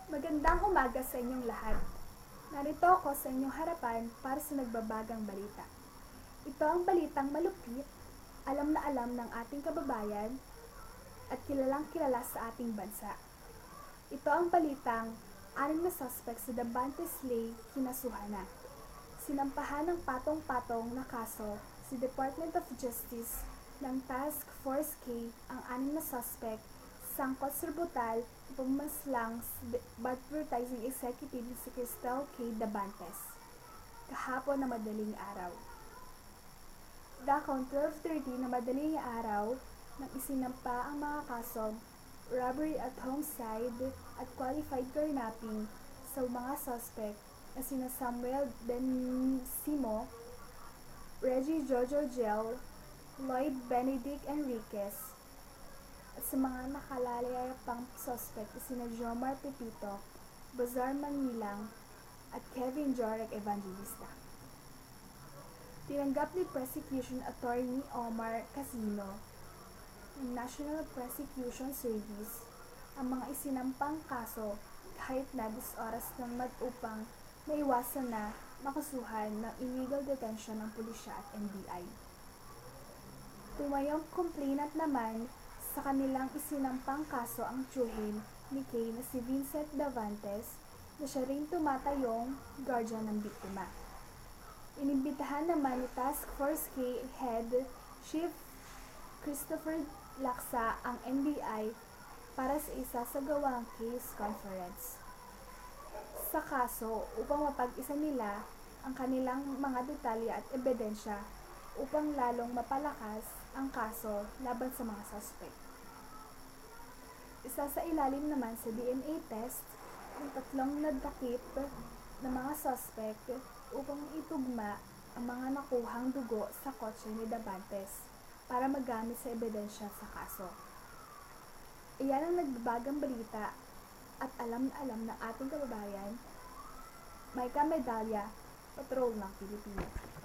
Magandang umaga sa inyong lahat. Narito ako sa inyong harapan para sa nagbabagang balita. Ito ang balitang malupit, alam na alam ng ating kababayan at kilalang kilala sa ating bansa. Ito ang balitang 6 na suspect sa Davantes Slay kinasuhan na. Sinampahan ng patong-patong na kaso si Department of Justice ng Task Force K ang 6 na suspect sangkot sa brutal na pagmaslang sa advertising executive si Cristel K. Davantes kahapon na madaling araw. Dakong 12:30 na madaling araw nang isinampa ang mga kasong robbery at homicide at qualified kidnapping sa mga suspect na sina Samuel Benisimo, Reggie Jojo Gel, Lloyd Benedict Enriquez, at sa mga nakalalaya pang suspect na sina Jomar Pepito, Bazar Manilang, at Kevin Jorek Evangelista. Tinanggap ni Prosecution Attorney Omar Casino ng National Prosecution Service ang mga isinampang kaso kahit na 10 oras ng upang maiwasan na makasuhan ng illegal detention ng pulisya at NBI. Tumayong complainant naman sa kanilang isinampang kaso ang tiyuhin ni Kay na si Vincent Davantes na siya rin tumatayong guardian ng biktima. Inimbitahan naman ni Task Force K Head Chief Christopher Laksa ang NBI para sa isasagawang case conference sa kaso upang mapag-isa nila ang kanilang mga detalye at ebidensya upang lalong mapalakas ang kaso laban sa mga suspect. Isa sa ilalim naman sa DNA test ang 3 nadakip na mga suspect upang itugma ang mga nakuhang dugo sa kotse ni Davantes para magamit sa ebidensya sa kaso. Iyan ang nagbabagang balita at alam na alam ng ating kababayan, Micah Medalla, Patrol ng Pilipinas.